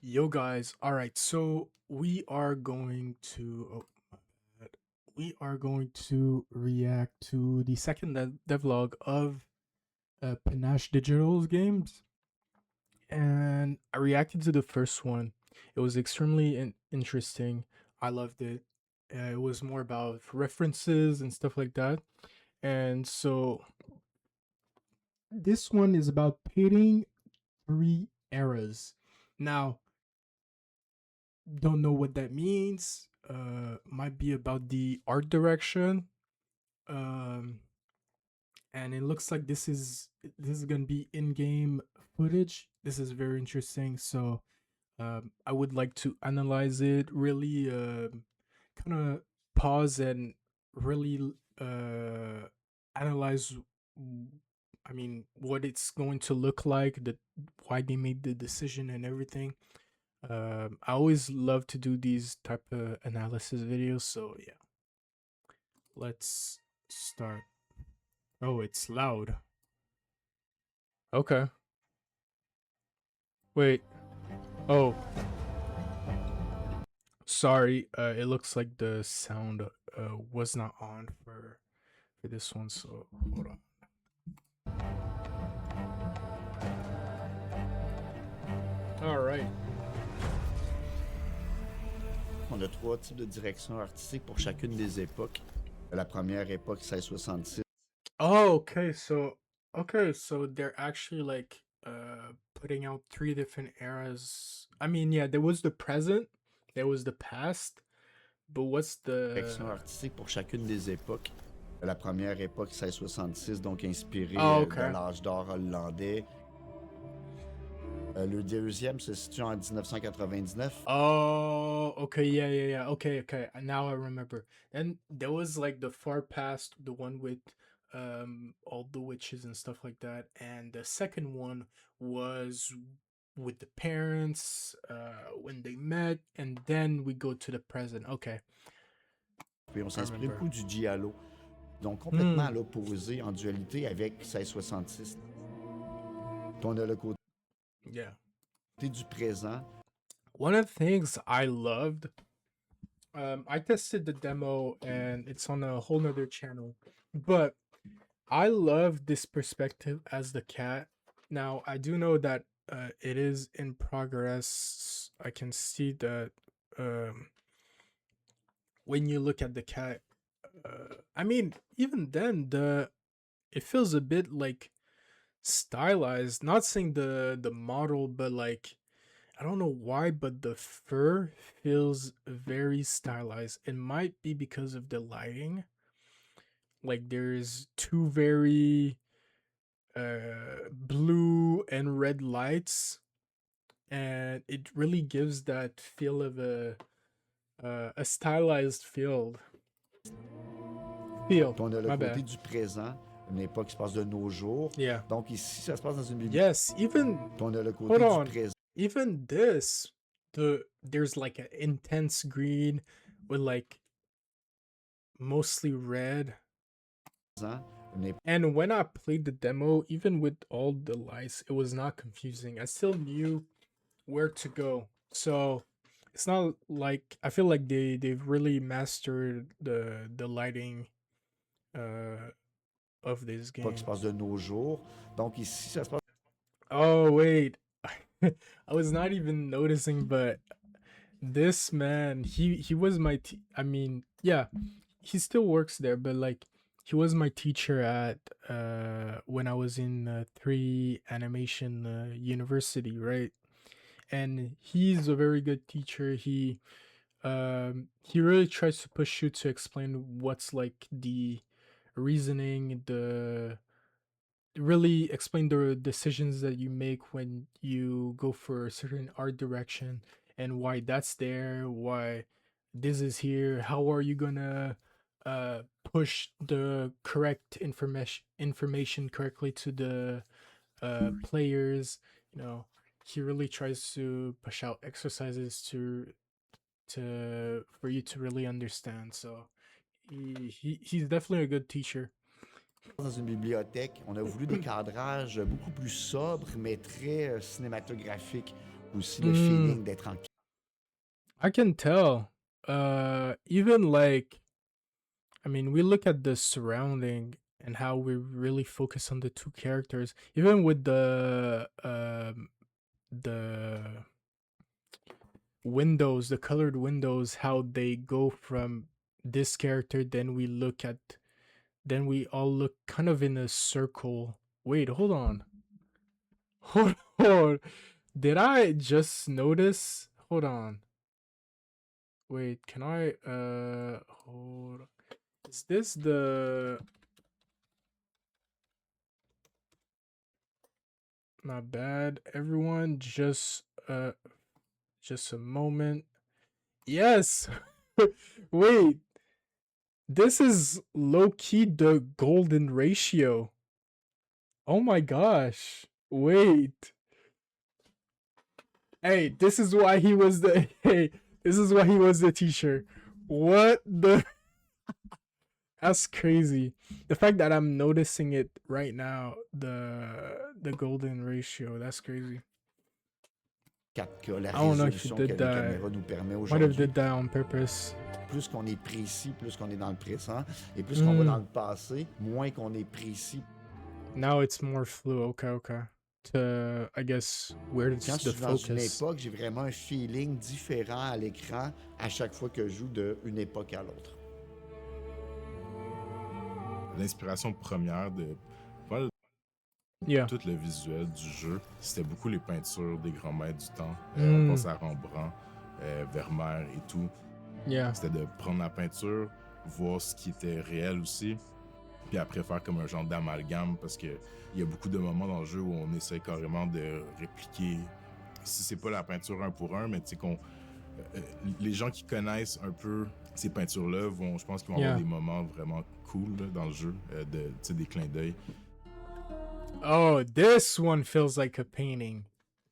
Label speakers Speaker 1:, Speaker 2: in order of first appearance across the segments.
Speaker 1: Yo guys, all right. So we are going to my bad. We are going to react to the second devlog of Panache Digital's games, and I reacted to the first one. It was extremely interesting. I loved it. It was more about references and stuff like that. And so this one is about pitting three eras. Now, don't know what that means. Might be about the art direction. Um, and it looks like this is gonna be in-game footage. This is very interesting. So I would like to analyze it, really kind of pause and really analyze. I mean, what it's going to look like, the why they made the decision and everything. I always love to do these type of analysis videos, so yeah. Let's start. Oh, it's loud. Okay. Wait. Oh, sorry. It looks like the sound was not on for this one, so hold on. All right.
Speaker 2: On a trois types de direction artistique pour chacune des époques. La première époque, 1666.
Speaker 1: Oh, okay, so they're actually like putting out three different eras. I mean, yeah, there was the present, there was the past, but what's the
Speaker 2: Direction artistique pour chacune des époques. La première époque, 1666, donc inspirée
Speaker 1: Oh,
Speaker 2: de
Speaker 1: okay.
Speaker 2: l'âge d'or hollandais. Le deuxième se situe en 1999.
Speaker 1: Oh, okay, yeah. Okay. Now I remember. And there was like the far past, the one with all the witches and stuff like that. And the second one was with the parents, when they met, and then we go to the present. Okay.
Speaker 2: Puis on
Speaker 1: I
Speaker 2: s'inspire
Speaker 1: remember.
Speaker 2: beaucoup du giallo. Donc complètement à l'opposé, en dualité avec 1666. On a le côté
Speaker 1: Yeah.
Speaker 2: du présent.
Speaker 1: One of the things I loved, I tested the demo and it's on a whole nother channel, but I love this perspective as the cat. Now, I do know that it is in progress. I can see that when you look at the cat, I mean, even then, it feels a bit like stylized. Not saying the model, but like I don't know why, but the fur feels very stylized. It might be because of the lighting. Like there's two very blue and red lights, and it really gives that feel of a stylized field. Feel.
Speaker 2: On a le
Speaker 1: My
Speaker 2: côté
Speaker 1: bad.
Speaker 2: du présent, une époque qui se passe de nos jours.
Speaker 1: Yeah.
Speaker 2: Donc ici, ça se passe dans une bibliothèque.
Speaker 1: Yes. Even
Speaker 2: On a le côté
Speaker 1: hold
Speaker 2: du
Speaker 1: on.
Speaker 2: présent.
Speaker 1: Even this, there's like an intense green with like mostly red. And when I played the demo, even with all the lights, it was not confusing. I still knew where to go. So it's not like I feel like they've really mastered the lighting of this game.
Speaker 2: Qui se passe de nos jours. Donc ici, ça se passe.
Speaker 1: Oh wait. I was not even noticing, but this man, he was my I mean, yeah, he still works there, but like he was my teacher at when I was in 3 animation university, right? And he's a very good teacher. He really tries to push you to explain what's like the reasoning, the really explain the decisions that you make when you go for a certain art direction and why that's there, why this is here, how are you gonna push the correct information correctly to the players. You know, he really tries to push out exercises to for you to really understand. So he's definitely a good teacher.
Speaker 2: Dans une bibliothèque, on a voulu des cadrages beaucoup plus sobres, mais très cinématographiques, aussi le
Speaker 1: Mm,
Speaker 2: feeling d'être en
Speaker 1: I can tell. Even like, I mean, we look at the surrounding and how we really focus on the two characters. Even with the windows, the colored windows, how they go from this character, then we all look kind of in a circle. Wait, hold on. Hold on. Did I just notice? Hold on. Wait, can I hold on. Is this the my bad everyone just a moment. Yes. Wait, this is low key the golden ratio. Oh my gosh. Wait. Hey, this is why he was the hey, this is why he was the teacher. What the That's crazy. The fact that I'm noticing it right now, the golden ratio, that's crazy.
Speaker 2: 4K, la
Speaker 1: I don't know if he
Speaker 2: résolution que
Speaker 1: did
Speaker 2: les
Speaker 1: that.
Speaker 2: caméras nous permettent
Speaker 1: Might have
Speaker 2: aujourd'hui.
Speaker 1: did that on purpose.
Speaker 2: Plus qu'on est précis, plus qu'on est dans le présent, et plus qu'on va dans
Speaker 1: Mm,
Speaker 2: le passé, moins qu'on est précis.
Speaker 1: now it's more flu. Okay, okay. To I guess where
Speaker 2: Quand
Speaker 1: it's
Speaker 2: je
Speaker 1: the
Speaker 2: suis dans une
Speaker 1: focus.
Speaker 2: époque, j'ai vraiment un feeling différent à l'écran à chaque fois que je joue d'une époque à l'autre.
Speaker 3: L'inspiration première de pas
Speaker 1: Yeah.
Speaker 3: tout le visuel du jeu, c'était beaucoup les peintures des grands maîtres du temps. On
Speaker 1: Mm,
Speaker 3: pense à Rembrandt, Vermeer et tout.
Speaker 1: yeah.
Speaker 3: C'était de prendre la peinture, voir ce qui était réel aussi, puis après faire comme un genre d'amalgame parce que il y a beaucoup de moments dans le jeu où on essaie carrément de répliquer. Si c'est pas la peinture un pour un, mais tu sais qu'on les gens qui connaissent un peu ces peintures-là vont, je pense qu'ils vont avoir
Speaker 1: Yeah.
Speaker 3: des moments vraiment cool là, dans le jeu, tu sais, des clins d'œil.
Speaker 1: Oh, this one feels like a painting.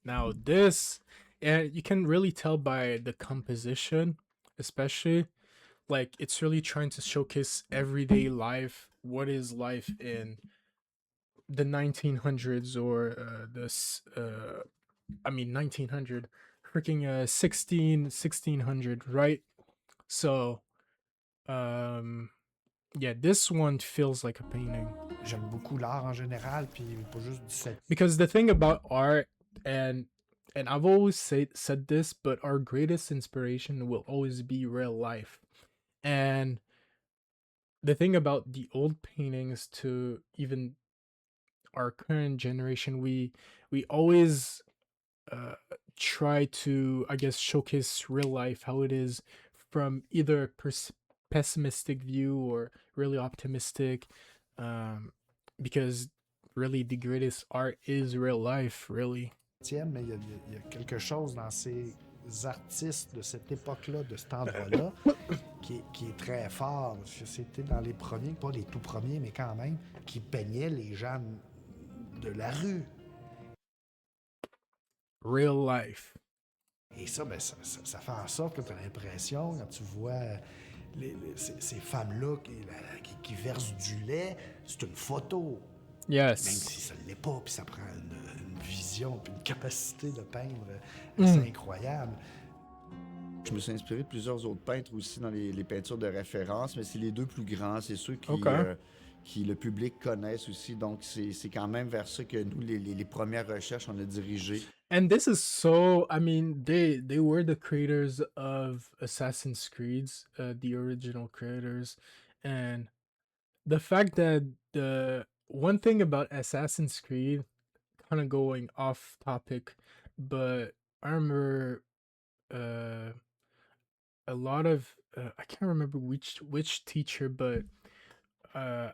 Speaker 1: Now this, and you can really tell by the composition, especially like it's really trying to showcase everyday life. What is life in the 1900s or I mean 1900, freaking 1600, right? So, um, yeah, this one feels like a painting.
Speaker 4: J'aime beaucoup l'art en général, puis pas juste du set.
Speaker 1: Because the thing about art, and I've always said this, but our greatest inspiration will always be real life. And the thing about the old paintings to even our current generation, we always uh try to, I guess, showcase real life, how it is from either pessimistic view or really optimistic, um because really the greatest art is real life, really.
Speaker 4: Mais il y a quelque chose dans ces artistes de cette époque-là, de cet endroit-là, qui est très fort. Parce que c'était dans les premiers, pas les tout premiers, mais quand même, qui peignaient les gens de la rue.
Speaker 1: Real life.
Speaker 4: Et ça, ben, ça fait en sorte que tu as l'impression, quand tu vois ces femmes-là qui versent du lait, c'est une photo. Même
Speaker 1: Yes.
Speaker 4: si ça ne l'est pas, puis ça prend une vision, puis une capacité de peindre assez incroyable.
Speaker 2: Je me suis inspiré de plusieurs autres peintres aussi dans les peintures de référence, mais c'est les deux plus grands, c'est ceux qui le public connaissent aussi, donc c'est quand même vers ça que nous, les premières recherches, on a dirigé.
Speaker 1: And this is so, I mean, they were the creators of Assassin's Creeds, the original creators. And the fact that the one thing about Assassin's Creed, kind of going off topic, but I remember uh a lot of I can't remember which teacher, but uh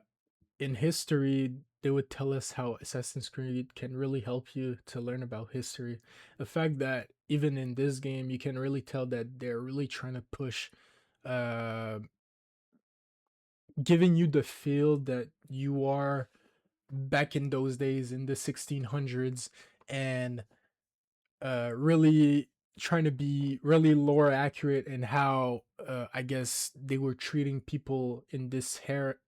Speaker 1: in history they would tell us how Assassin's Creed can really help you to learn about history. The fact that even in this game you can really tell that they're really trying to push, uh giving you the feel that you are back in those days in the 1600s, and really trying to be really lore accurate in how, I guess, they were treating people in this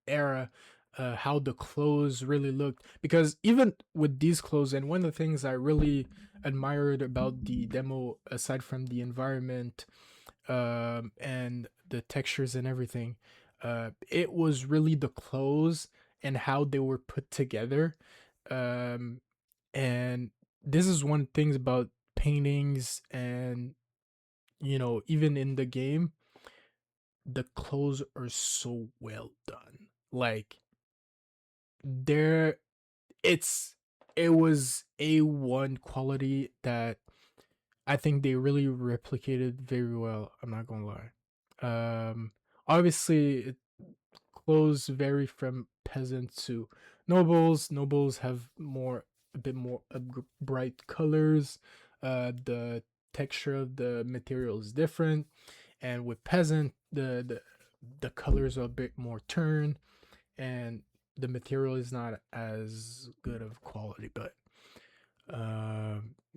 Speaker 1: era, how the clothes really looked. Because even with these clothes, and one of the things I really admired about the demo, aside from the environment, and the textures and everything, it was really the clothes and how they were put together. Um, and this is one thing about paintings, and even in the game, the clothes are so well done. Like, they're it's it was A1 quality that I think they really replicated very well. I'm not gonna lie. Obviously, clothes vary from peasants to nobles. Nobles have a bit more bright colors. The texture of the material is different, and with peasant, the colors are a bit more turned, and the material is not as good of quality. But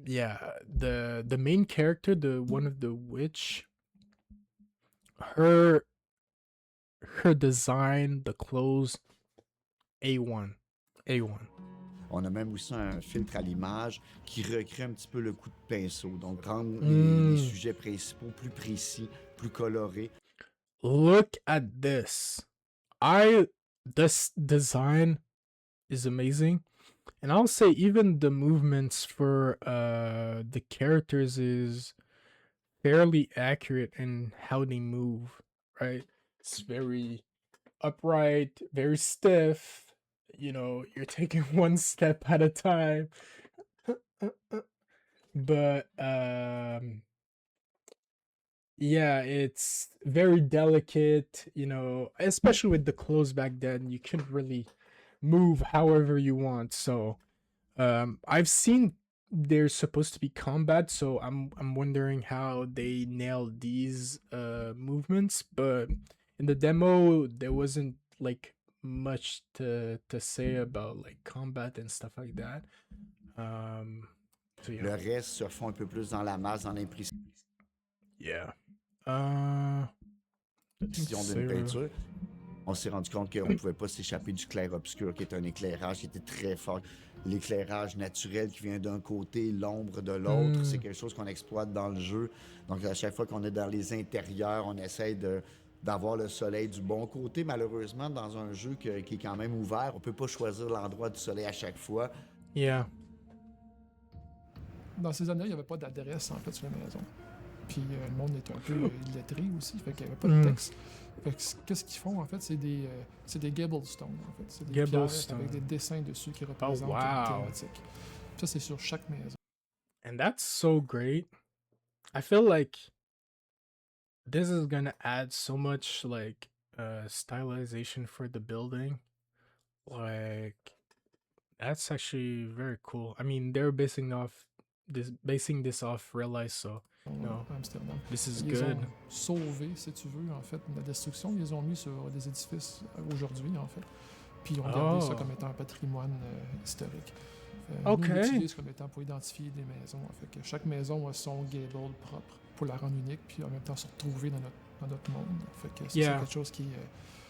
Speaker 1: yeah, the main character, the one of the witch, her her design, the clothes, A1. A1.
Speaker 2: On a même aussi un filtre à l'image qui recrée un petit peu le coup de pinceau. Donc, rendre les
Speaker 1: Mm.
Speaker 2: sujets principaux plus précis, plus colorés.
Speaker 1: Look at this. This design is amazing. And I'll say even the movements for the characters is fairly accurate in how they move, right? It's very upright, very stiff. You're taking one step at a time. But yeah, it's very delicate, especially with the clothes back then. You couldn't really move however you want. So I've seen there's supposed to be combat, so I'm wondering how they nailed these movements. But in the demo, there wasn't like much to say about like combat and stuff like that. So yeah.
Speaker 2: Le reste se fond un peu plus dans la masse, dans l'imprécision
Speaker 1: Yeah. I think
Speaker 2: d'une
Speaker 1: Sarah.
Speaker 2: peinture. On s'est rendu compte qu'on ne pouvait pas s'échapper du clair-obscur, qui est un éclairage qui était très fort. L'éclairage naturel qui vient d'un côté, l'ombre de l'autre, c'est quelque chose qu'on exploite dans le jeu. Donc, à chaque fois qu'on est dans les intérieurs, on essaye d'avoir le soleil du bon côté. Malheureusement, dans un jeu qui est quand même ouvert, on ne peut pas choisir l'endroit du soleil à chaque fois.
Speaker 1: Yeah.
Speaker 5: Dans ces années, il n'y avait pas d'adresse en fait sur la maison. Puis le monde était un peu illettré aussi, fait qu'il n'y avait pas de texte. Fait que qu'est-ce qu'ils font en fait, c'est des Gabblestones en fait. C'est des pierres avec des dessins dessus qui représentent une thématique. Ça, c'est sur chaque maison.
Speaker 1: And that's so great. I feel like this is gonna add so much like stylization for the building. Like, that's actually very cool. I mean, they're basing this off real life, so no,
Speaker 5: Amsterdam.
Speaker 1: this is
Speaker 5: Ils
Speaker 1: good.
Speaker 5: ont sauvé, si tu veux, en fait, la destruction. Ils les ont mis sur des édifices aujourd'hui, en fait. Puis ils ont gardé ça comme étant un patrimoine historique. Nous, on l'utilise comme étant pour identifier des maisons. En fait, que chaque maison a son gable propre pour la rendre unique, puis en même temps se retrouver dans notre monde. Fait que c'est quelque chose qui...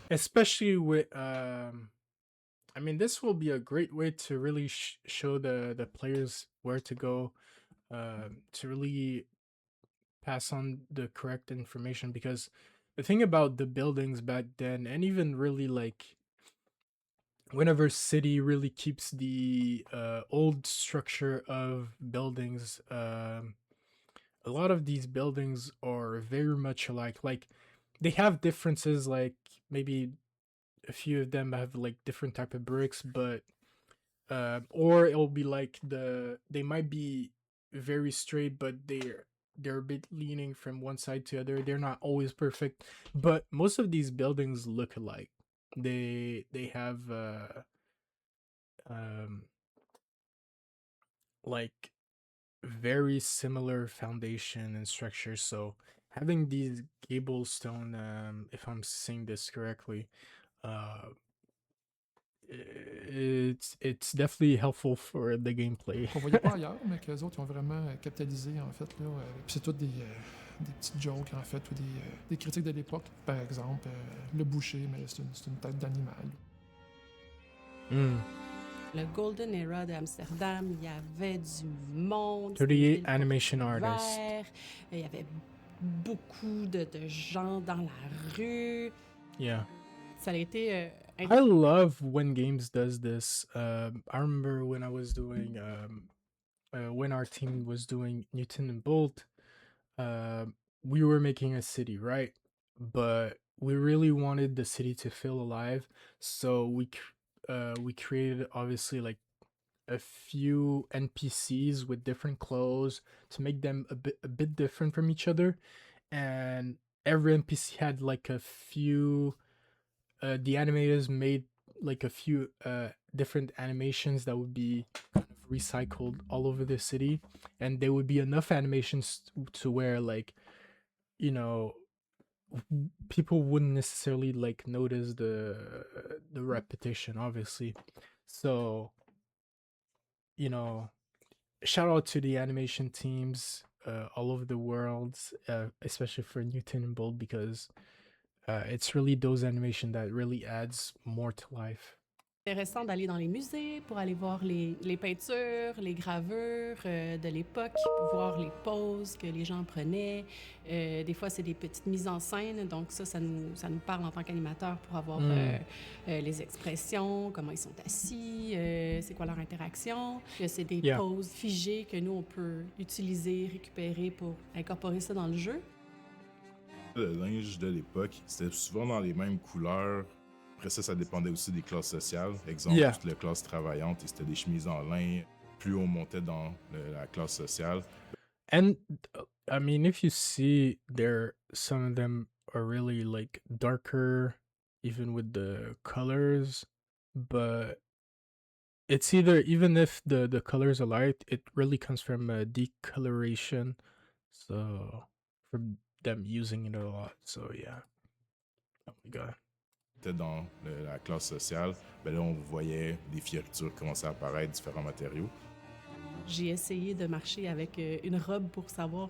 Speaker 1: Especially with... I mean, this will be a great way to really show the players where to go, to really pass on the correct information. Because the thing about the buildings back then, and even really like whenever city really keeps the old structure of buildings, a lot of these buildings are very much alike. Like, they have differences, like maybe a few of them have like different type of bricks, but or it'll be like they might be very straight, but they're a bit leaning from one side to the other. They're not always perfect, but most of these buildings look alike. They have like very similar foundation and structure. So having these gable stone, if I'm saying this correctly, it's definitely helpful for the gameplay.
Speaker 5: On voyait pas ailleurs, mais qu'eux autres, ils ont vraiment capitalisé, en fait. Là, puis c'est toutes des petites jokes, en fait, ou des critiques de l'époque. Par exemple, le boucher, mais c'est une tête d'animal.
Speaker 6: Le Golden Era d'Amsterdam, il y avait du monde, c'était une
Speaker 1: 38
Speaker 6: ville
Speaker 1: animation artists.
Speaker 6: portuaire, il y avait beaucoup de gens dans la rue.
Speaker 1: Yeah.
Speaker 6: Ça a été
Speaker 1: I love when games does this. I remember when I was doing when our team was doing Newton and Bolt, we were making a city, right? But we really wanted the city to feel alive, so we created obviously like a few NPCs with different clothes to make them a bit different from each other, and every NPC had like a few. The animators made like a few different animations that would be kind of recycled all over the city, and there would be enough animations to where like you know people wouldn't necessarily like notice the repetition, obviously. So you know, shout out to the animation teams all over the world, especially for Newton and Bold, because it's really those animation that really adds more to life.
Speaker 6: intéressant d'aller dans les musées pour aller voir les peintures, les gravures de l'époque, voir les poses que les gens prenaient. Des fois, c'est des petites mises en scène, donc ça nous parle en tant qu'animateur pour avoir les expressions, comment ils sont assis, c'est quoi leur interaction. C'est des poses figées que nous, on peut utiliser, récupérer pour incorporer ça dans le jeu.
Speaker 3: Le linge de l'époque, c'était souvent dans les mêmes couleurs. Après ça dépendait aussi des classes sociales. Exemple, toute la classe travaillante, c'était des chemises en lin. Plus on montait dans la classe sociale.
Speaker 1: And I mean, if you see there, some of them are really like darker, even with the colors, but it's either, even if the colors are light, it really comes from a decoloration. So from them using it a lot. So yeah. Oh my god.
Speaker 3: Dans la classe sociale, ben là, on voyait des fioritures commencer à apparaître, différents matériaux.
Speaker 6: J'ai essayé de marcher avec une robe pour savoir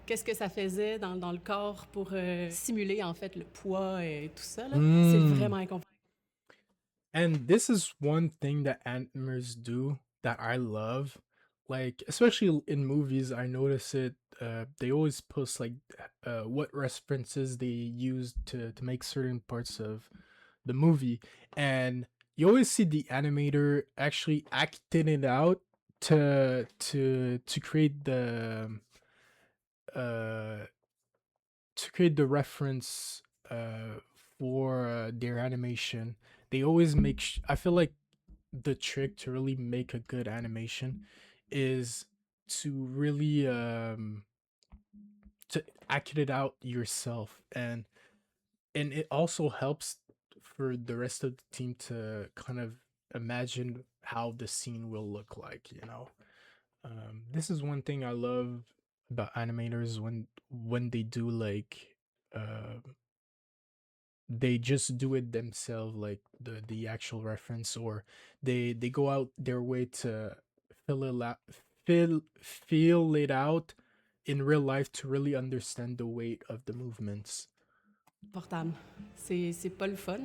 Speaker 6: qu'est-ce que ça faisait dans le corps pour simuler en fait le poids et tout ça. Là. C'est vraiment inconfortable.
Speaker 1: And this is one thing that animators do that I love. Like, especially in movies, I notice it. They always post like what references they used to make certain parts of the movie, and you always see the animator actually acting it out to create uh the reference for their animation. They always make. I feel like the trick to really make a good animation is to really to act it out yourself, and it also helps for the rest of the team to kind of imagine how the scene will look like, this is one thing I love about animators when they do like they just do it themselves, like the actual reference, or they go out their way to fill it out, feel it out in real life to really understand the weight of the movements.
Speaker 6: Portable. C'est pas le fun.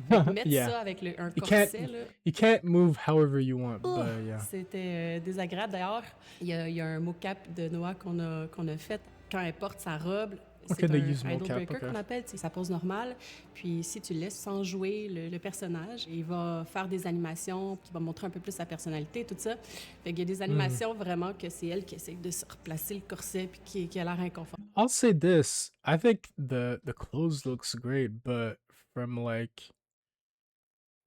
Speaker 6: Mettre ça avec un corset, là.
Speaker 1: You can't move however you want, but yeah.
Speaker 6: C'était désagréable. D'ailleurs, il y a un mocap de Noah qu'on a fait. Quand elle porte sa robe, c'est un idle breaker qu'on appelle, ça pose normal. Puis si tu laisses sans jouer le personnage, il va faire des animations qui vont montrer un peu plus sa personnalité, tout ça. Fait qu'il y a des animations vraiment que c'est elle qui essaie de se replacer le corset puis qui a l'air inconfortable.
Speaker 1: I'll say this, I think the clothes looks great, but from like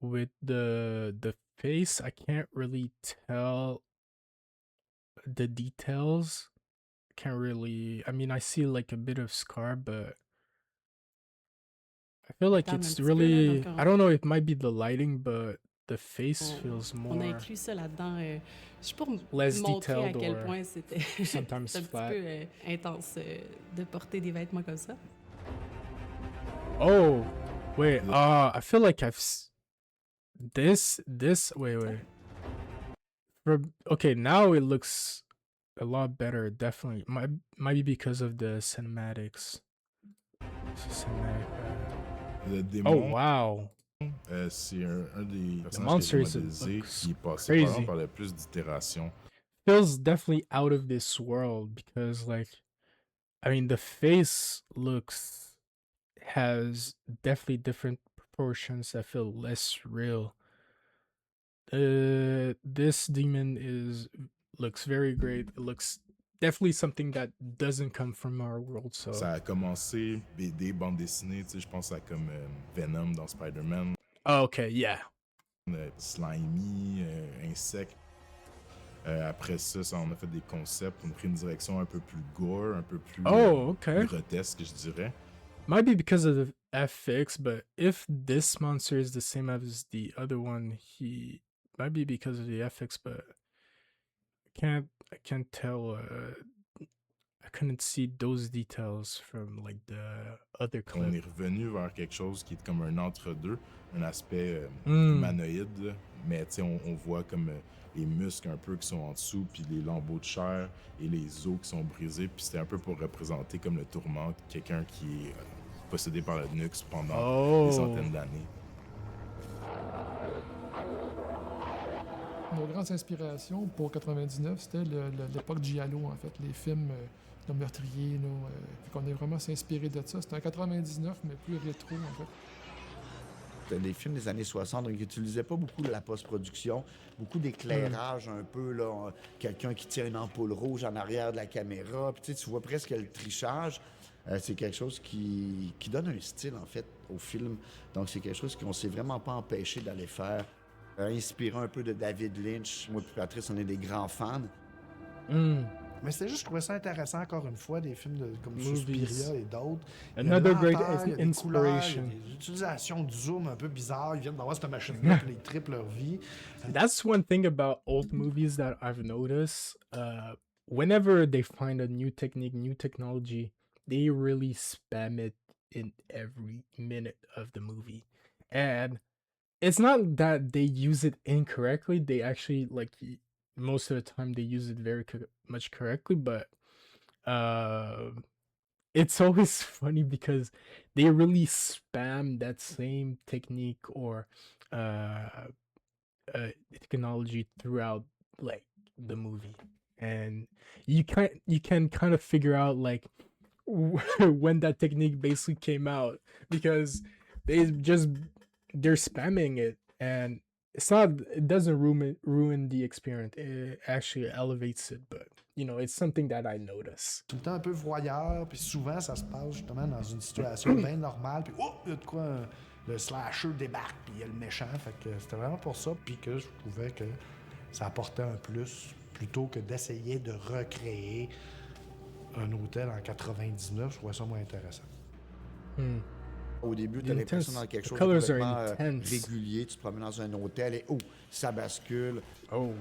Speaker 1: with the face, I can't really tell the details. Can't really. I mean, I see like a bit of scar, but I feel like it's really. I don't know. It might be the lighting, but the face feels more.
Speaker 6: On a inclus ça là-dedans, juste pour
Speaker 1: less
Speaker 6: montrer à
Speaker 1: detailed
Speaker 6: quel
Speaker 1: or
Speaker 6: point c'était
Speaker 1: sometimes
Speaker 6: un
Speaker 1: flat.
Speaker 6: petit peu intense de porter des vêtements comme ça.
Speaker 1: Oh, wait. I feel like I've this. Wait. Okay, now it looks a lot better. Definitely, might be because of the cinematics.
Speaker 3: Le démon,
Speaker 1: Oh wow!
Speaker 3: C'est un des
Speaker 1: The
Speaker 3: personnages que j'ai
Speaker 1: monsters
Speaker 3: modélisé
Speaker 1: looks
Speaker 3: qui est passé
Speaker 1: crazy.
Speaker 3: par le plus d'itérations.
Speaker 1: Feels definitely out of this world because, like, I mean, the face has definitely different proportions that feel less real. This demon looks very great. It looks definitely something that doesn't come from our world. So,
Speaker 3: Ça a commencé des bandes dessinées, tu sais, je pense à comme Venom dans Spider-Man,
Speaker 1: oh, okay, yeah.
Speaker 3: Slimy, Insect. Après ça, on a fait des concepts, on a pris une direction un peu plus gore, un peu plus
Speaker 1: Oh, okay.
Speaker 3: grotesque, je dirais.
Speaker 1: Might be because of the FX, but if this monster is the same as the other one, he might be because of the FX, but I can't tell. I couldn't see those details from like the other
Speaker 3: On
Speaker 1: clip.
Speaker 3: est revenu vers quelque chose qui est comme un entre-deux, un aspect
Speaker 1: Mm.
Speaker 3: humanoïde, mais tu sais, on voit comme les muscles un peu qui sont en dessous, puis les lambeaux de chair et les os qui sont brisés, puis c'était un peu pour représenter comme le tourment, quelqu'un qui est possédé par le Nux pendant des
Speaker 1: Oh,
Speaker 3: centaines d'années.
Speaker 5: Nos grandes inspirations pour 99, c'était l'époque Giallo, en fait, les films Le Meurtrier. Fait qu'on est vraiment s'inspiré de ça. C'était un 99, mais plus rétro, en fait.
Speaker 2: C'était des films des années 60, donc ils n'utilisaient pas beaucoup la post-production, beaucoup d'éclairage un peu, là, quelqu'un qui tient une ampoule rouge en arrière de la caméra, puis tu vois presque le trichage. C'est quelque chose qui donne un style, en fait, au film. Donc, c'est quelque chose qu'on ne s'est vraiment pas empêché d'aller faire. Inspiré un peu de David Lynch. Moi et Patrice, on est des grands fans.
Speaker 1: mm.
Speaker 4: Mais c'était juste, je trouvais ça intéressant, encore une fois, des films comme
Speaker 1: Movies.
Speaker 4: Suspiria et d'autres. Il y a de
Speaker 1: Another great
Speaker 4: lenteur, il y a des couleurs, il y a
Speaker 1: inspiration.
Speaker 4: des utilisations du zoom un peu bizarres. Ils viennent d'avoir cette machine-là, puis ils triplent leur vie.
Speaker 1: That's one thing about old movies that I've noticed. Whenever they find a new technique, new technology, they really spam it in every minute of the movie. And it's not that they use it incorrectly. They actually, like, most of the time they use it very much correctly, but uh it's always funny because they really spam that same technique or uh technology throughout, like, the movie, and you can kind of figure out, like, when that technique basically came out, because they just they're spamming it, and it doesn't ruin the experience. It actually elevates it, but it's something that I notice.
Speaker 4: Tout le temps un peu voyeur, puis souvent, ça se passe justement dans une situation bien normale, puis il y a de quoi le slasher débarque, puis il y a le méchant. Fait que c'était vraiment pour ça, puis que je trouvais que ça apportait un plus, plutôt que d'essayer de recréer un hôtel en 99. Je trouvais ça moins intéressant.
Speaker 2: Au début, tu as l'impression dans quelque chose de
Speaker 1: colors are
Speaker 2: complètement
Speaker 1: intense.
Speaker 2: régulier. Tu te promènes dans un hôtel et ça bascule.
Speaker 1: Oh,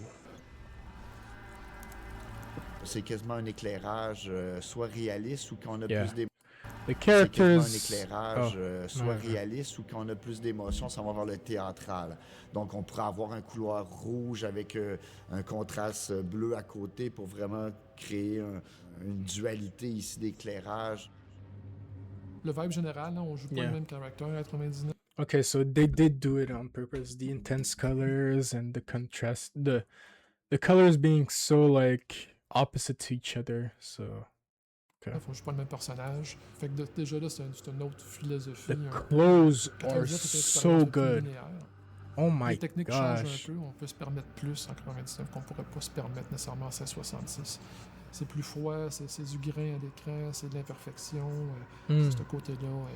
Speaker 2: C'est quasiment un éclairage soit réaliste ou qu'on a
Speaker 1: Yeah.
Speaker 2: plus d'émotions.
Speaker 1: the
Speaker 2: C'est quasiment un
Speaker 1: characters.
Speaker 2: éclairage soit
Speaker 1: ouais.
Speaker 2: réaliste ou qu'on a plus d'émotions, ça va vers le théâtral. Donc, on pourrait avoir un couloir rouge avec un contraste bleu à côté pour vraiment créer une dualité ici d'éclairage.
Speaker 5: Le vibe général, là, on joue pas
Speaker 1: Yeah.
Speaker 5: le même caractère à 99.
Speaker 1: Okay, so they did do it on purpose. The intense colors and the contrast, the colors being so, like, opposite to each other. So okay.
Speaker 5: On joue pas le même personnage. Fait que déjà là, c'est une autre philosophie.
Speaker 1: The
Speaker 5: un peu.
Speaker 1: clothes are
Speaker 5: 99, c'était une
Speaker 1: so
Speaker 5: expérience plus
Speaker 1: good.
Speaker 5: linéaire.
Speaker 1: Oh my
Speaker 5: Les techniques changent
Speaker 1: gosh.
Speaker 5: un peu, on peut se permettre plus en 99 qu'on pourrait pas se permettre nécessairement en 1666. C'est plus froid, c'est du grain à l'écran, c'est de l'imperfection,
Speaker 1: Mm.
Speaker 5: c'est ce côté-là,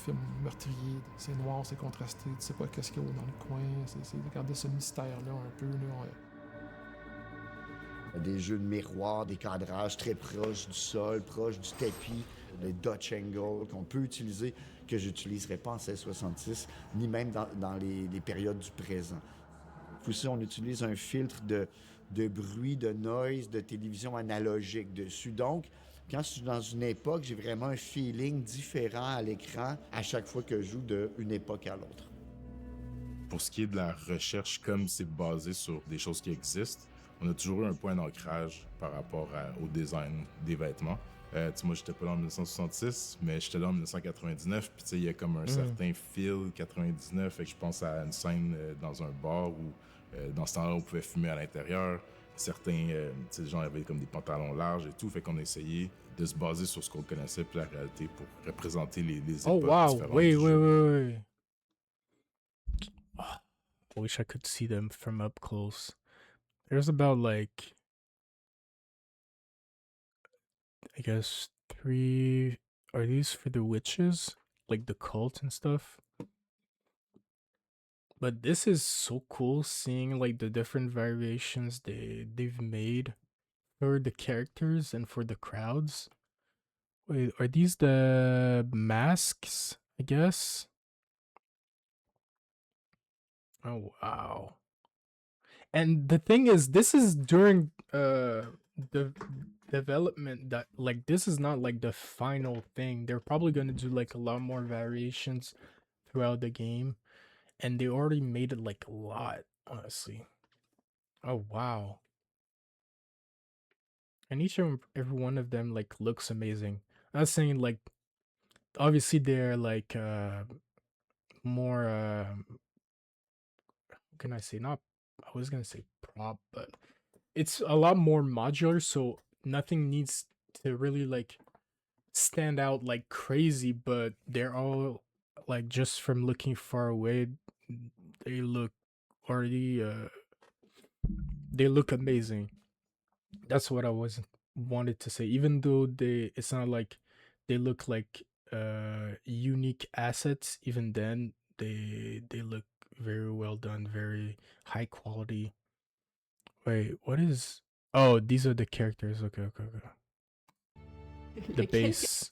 Speaker 5: film meurtrier, c'est noir, c'est contrasté, tu sais pas qu'est-ce qu'il y a dans le coin, c'est de garder ce mystère-là un peu.
Speaker 2: Des jeux de miroir, des cadrages très proches du sol, proches du tapis, le Dutch angle qu'on peut utiliser, que j'utiliserai pas en 1666, ni même dans les périodes du présent. Aussi, on utilise un filtre de bruit, de noise, de télévision analogique dessus. Donc, quand je suis dans une époque, j'ai vraiment un feeling différent à l'écran à chaque fois que je joue d'une époque à l'autre.
Speaker 3: Pour ce qui est de la recherche, comme c'est basé sur des choses qui existent, on a toujours eu un point d'ancrage par rapport au design des vêtements. Moi, j'étais pas là en 1966, mais j'étais là en 1999. Puis, tu sais, il y a comme un certain feel 99. Fait que je pense à une scène dans un bar où, dans ce temps-là, on pouvait fumer à l'intérieur. Certains, tu sais, gens avaient comme des pantalons larges et tout. Fait qu'on a essayé de se baser sur ce qu'on connaissait puis la réalité pour représenter les
Speaker 1: Oh
Speaker 3: époques
Speaker 1: wow!
Speaker 3: différentes
Speaker 1: Wait,
Speaker 3: du
Speaker 1: wait,
Speaker 3: jeu.
Speaker 1: wait, wait. Oh, I wish I could see them from up close. There's about like, I guess 3. Are these for the witches? Like the cult and stuff? But this is so cool seeing like the different variations they've made for the characters and for the crowds. Wait, are these the masks, I guess? Oh wow. And the thing is, this is during the development that like this is not like the final thing. They're probably gonna do like a lot more variations throughout the game. And they already made it like a lot, honestly. Oh wow. And each and every one of them like looks amazing. I'm not saying like obviously they're like more what can I say? Not I was gonna say prop, but it's a lot more modular, so nothing needs to really like stand out like crazy, but they're all like just from looking far away, they look already they look amazing. That's what I was wanted to say. Even though it's not like they look like unique assets, even then they look very well done, very high quality. Wait, what is oh, these are the characters. Okay, okay, okay. The base.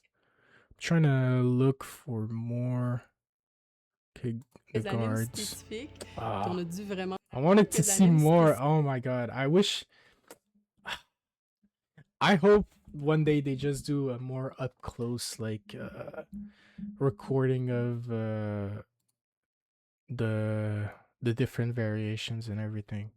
Speaker 1: I'm trying to look for more. Okay, the
Speaker 6: Les animes
Speaker 1: guards.
Speaker 6: spécifiques
Speaker 1: Ah,
Speaker 6: qu'on a dû vraiment
Speaker 1: I wanted to
Speaker 6: quelques
Speaker 1: see
Speaker 6: animes
Speaker 1: more.
Speaker 6: spécifiques.
Speaker 1: Oh my god. I wish I hope one day they just do a more up close like recording of the different variations and everything.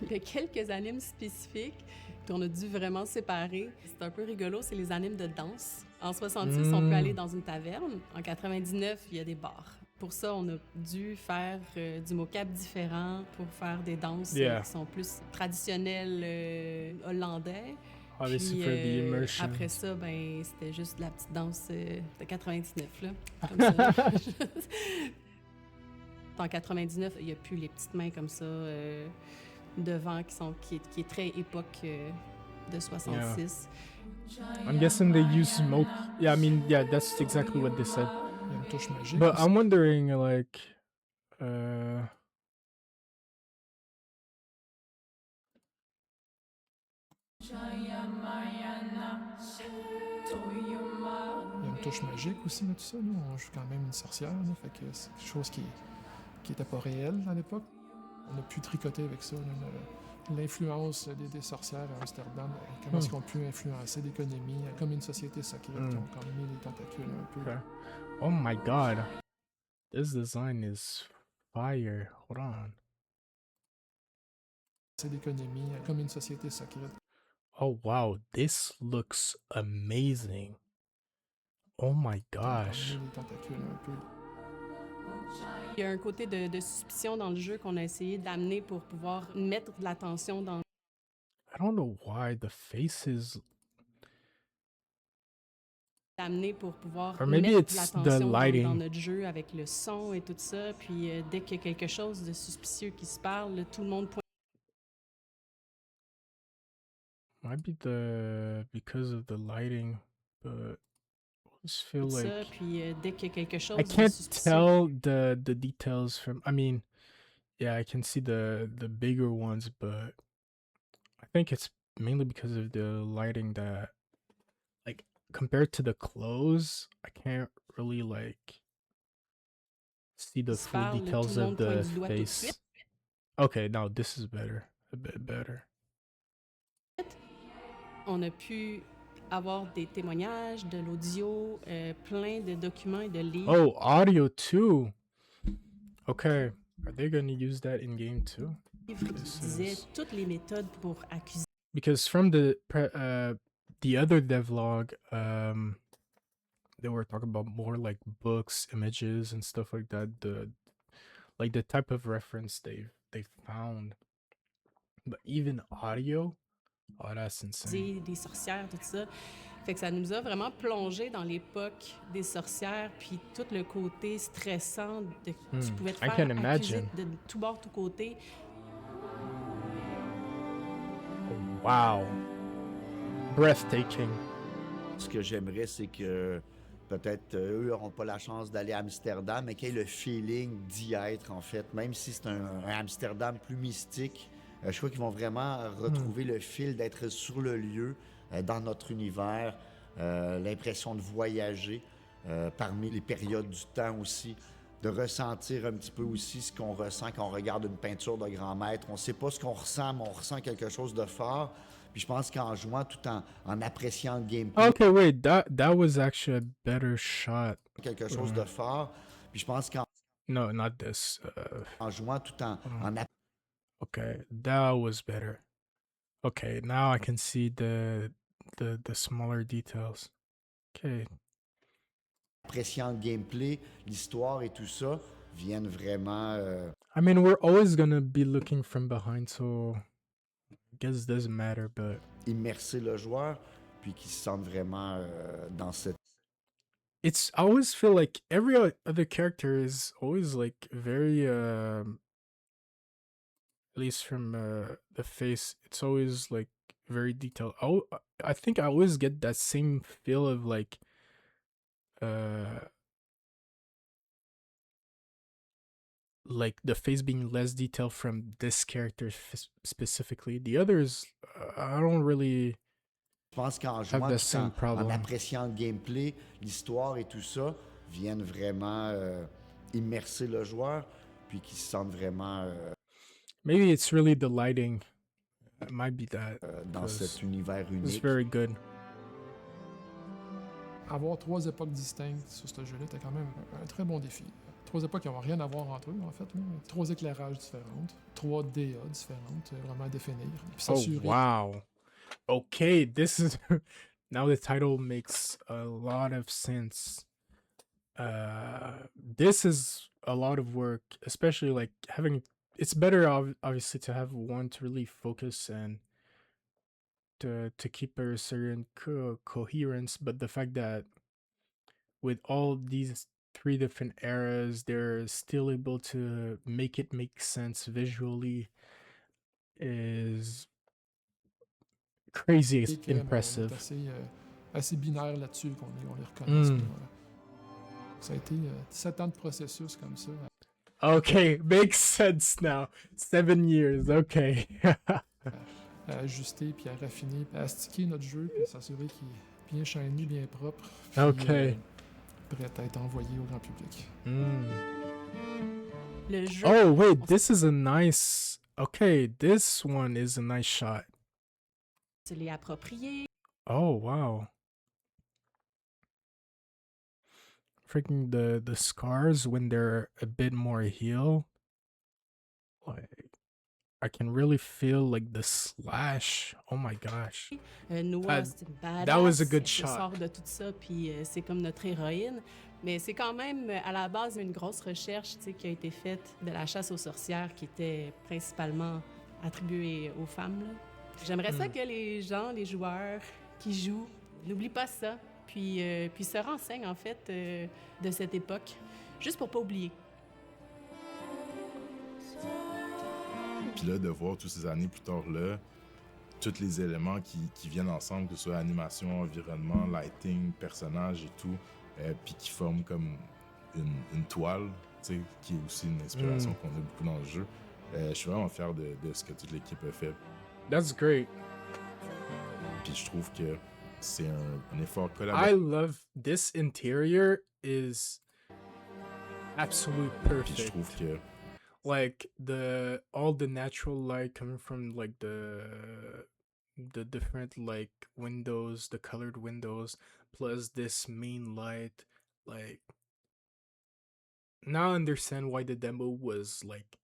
Speaker 6: Il y a quelques animes spécifiques qu'on a dû vraiment séparer. C'est un peu rigolo, c'est les animes de danse. En 66, on peut aller dans une taverne. En 99, il y a des bars. Pour ça, on a dû faire du mocap différent pour faire des danses
Speaker 1: Yeah.
Speaker 6: qui sont plus traditionnelles hollandais.
Speaker 1: Obviously
Speaker 6: Puis
Speaker 1: for the immersion.
Speaker 6: après ça, ben c'était juste la petite danse de 99 là, comme ça. En 99, il n'y a plus les petites mains comme ça devant qui est très époque de 66.
Speaker 1: I'm guessing they use smoke. Yeah, I mean, yeah, that's exactly what they said.
Speaker 5: Il y a une touche magique.
Speaker 1: But
Speaker 5: aussi.
Speaker 1: I'm wondering, like,
Speaker 5: Il y a une touche magique aussi de tout ça. Nous, on joue quand même une sorcière, là, fait que c'est quelque chose qui était pas réel à l'époque. On a pu tricoter avec ça. L'influence des sorcières à Amsterdam, comment est-ce qu'on peut influencer l'économie, comme une société secrète qui ont quand même mis les tentacules un peu.
Speaker 1: okay. Oh my god. This design is fire. Hold on.
Speaker 5: C'est l'économie, comme une société secrète.
Speaker 1: Oh wow, this looks amazing. Oh my
Speaker 5: Qui ont quand
Speaker 1: gosh.
Speaker 5: même mis les tentacules un peu.
Speaker 6: Il y a un côté de suspicion dans le jeu qu'on a essayé d'amener pour pouvoir mettre de l'attention dans
Speaker 1: I don't know why the faces.
Speaker 6: d'amener pour pouvoir
Speaker 1: Or maybe
Speaker 6: mettre de
Speaker 1: it's the
Speaker 6: l'attention dans
Speaker 1: lighting.
Speaker 6: notre jeu avec le son et tout ça. Puis dès qu'il y a quelque chose de suspicieux qui se parle, là, tout le monde pointe
Speaker 1: Might be because of the lighting, but I just feel
Speaker 6: ça.
Speaker 1: like
Speaker 6: Puis dès qu'il y a quelque chose
Speaker 1: I
Speaker 6: de
Speaker 1: can't
Speaker 6: suspicieux,
Speaker 1: tell the details from. I mean, yeah, I can see the bigger ones, but I think it's mainly because of the lighting that, like, compared to the clothes, I can't really like see the
Speaker 6: se
Speaker 1: full
Speaker 6: parle, tout
Speaker 1: details
Speaker 6: le
Speaker 1: of
Speaker 6: monde pointe
Speaker 1: the
Speaker 6: du doigt tout de suite.
Speaker 1: face. Okay, now this is better, a bit better.
Speaker 6: On a pu avoir des témoignages, de l'audio, plein de documents et de livres.
Speaker 1: Oh, audio too. Okay, are they gonna use that in game too?
Speaker 6: Qui disaient toutes les méthodes pour accuser.
Speaker 1: Because from the the other devlog, they were talking about more like books, images, and stuff like that. The type of reference they found, but even audio, oh, that's insane.
Speaker 6: Des sorcières, tout ça. Fait que ça nous a vraiment plongé dans l'époque des sorcières, puis tout le côté stressant de tu pouvais te
Speaker 1: I
Speaker 6: faire
Speaker 1: can
Speaker 6: accuser
Speaker 1: imagine.
Speaker 6: de tout bord, tout côté.
Speaker 1: Wow, breathtaking.
Speaker 2: Ce que j'aimerais, c'est que peut-être eux n'auront pas la chance d'aller à Amsterdam, mais qu'ils aient le feeling d'y être, en fait. Même si c'est un Amsterdam plus mystique, je crois qu'ils vont vraiment retrouver le fil d'être sur le lieu, dans notre univers, l'impression de voyager parmi les périodes du temps aussi, de ressentir un petit peu aussi ce qu'on ressent quand on regarde une peinture de grand maître. On ne sait pas ce qu'on ressent, mais on ressent quelque chose de fort. Puis je pense qu'en jouant tout en appréciant le gameplay,
Speaker 1: Okay, wait, that was actually a better shot.
Speaker 2: quelque chose de fort. Puis je pense qu'en
Speaker 1: No, not this.
Speaker 2: jouant tout
Speaker 1: Okay, that was better. Okay, now I can see the smaller details. Okay.
Speaker 2: appréciant le gameplay, l'histoire et tout ça, viennent vraiment
Speaker 1: I mean, we're always gonna be looking from behind, so I guess it doesn't matter, but
Speaker 2: immerser le joueur, puis qu'ils se sentent vraiment dans cette
Speaker 1: I always feel like every other character is always like very at least from the face, it's always like very detailed. I think I always get that same feel of uh like the face being less detailed from this character specifically. The others, I don't really
Speaker 2: Je pense qu'en
Speaker 1: have
Speaker 2: jouant
Speaker 1: the
Speaker 2: tout
Speaker 1: same problem.
Speaker 2: appréciant le gameplay, l'histoire et tout ça, viennent vraiment immerser le joueur, puis qu'ils se sentent vraiment
Speaker 1: Maybe it's really the lighting. It might be that.
Speaker 2: dans
Speaker 1: 'Cause
Speaker 2: cet univers
Speaker 1: it's
Speaker 2: unique.
Speaker 1: very good.
Speaker 5: Avoir 3 époques distinctes sur ce jeu-là était quand même un très bon défi. 3 époques qui n'ont rien à voir entre eux, en fait. Là. 3 éclairages différentes, 3 DA différentes, vraiment à définir. Puis
Speaker 1: Oh
Speaker 5: s'assurer
Speaker 1: wow. Okay, this is now the title makes a lot of sense. This is a lot of work, especially like having it's better obviously to have one to really focus and to keep a certain coherence, but the fact that with all these three different eras they're still able to make it make sense visually is crazy
Speaker 5: que, on est
Speaker 1: impressive.
Speaker 5: assez binaire là-dessus, on les reconnaisse.
Speaker 1: Mm.
Speaker 5: Ça a été 7 ans de processus comme ça.
Speaker 1: Okay, makes sense now. 7 years, okay.
Speaker 5: À ajuster, puis à raffiner, puis à astiquer notre jeu, puis à s'assurer qu'il est bien shiny, bien propre. Puis,
Speaker 1: Okay.
Speaker 5: Prêt à être envoyé au grand public.
Speaker 6: Le jeu.
Speaker 1: Oh wait, this is a nice. Okay, this one is a nice shot.
Speaker 6: Se l'est approprié.
Speaker 1: Oh wow. Freaking the scars when they're a bit more healed. Like I can really feel like the slash. Oh my gosh.
Speaker 6: Noah, c'est une badass.
Speaker 1: That was a good
Speaker 6: Elle se
Speaker 1: shot.
Speaker 6: sort de tout ça, puis c'est comme notre héroïne. Mais c'est quand même, à la base, une grosse recherche qui a été faite de la chasse aux sorcières qui était principalement attribuée aux femmes. Là. J'aimerais ça que les gens, les joueurs qui jouent, n'oublient pas ça, puis se renseignent en fait de cette époque, juste pour pas oublier.
Speaker 3: Puis là, de voir tous ces années plus tard là, tous les éléments qui viennent ensemble, que ce soit animation, environnement, lighting, personnage et tout, puis qui forment comme une toile, tu sais, qui est aussi une inspiration qu'on a beaucoup dans le jeu. Je suis vraiment fier de ce que toute l'équipe a fait.
Speaker 1: That's great.
Speaker 3: Puis je trouve que c'est un effort
Speaker 1: I
Speaker 3: collaboratif.
Speaker 1: love this interior is absolutely
Speaker 3: Puis je
Speaker 1: perfect.
Speaker 3: trouve que
Speaker 1: Like all the natural light coming from like the different like windows, the colored windows, plus this main light, like now I understand why the demo was like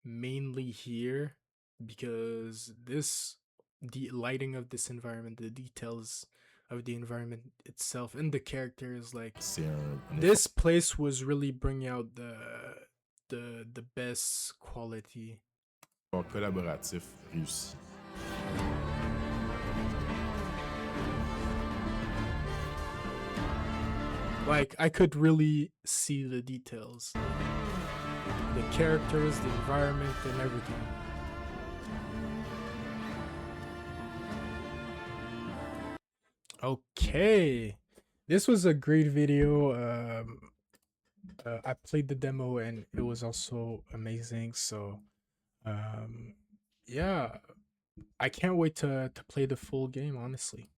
Speaker 1: mainly here, because this the lighting of this environment, the details of the environment itself, and the characters. Like this place was really bringing out the best quality.
Speaker 3: Collaboratif réussi.
Speaker 1: Like I could really see the details, the characters, the environment, and everything. Okay, this was a great video. I played the demo and it was also amazing. So yeah, I can't wait to play the full game, honestly.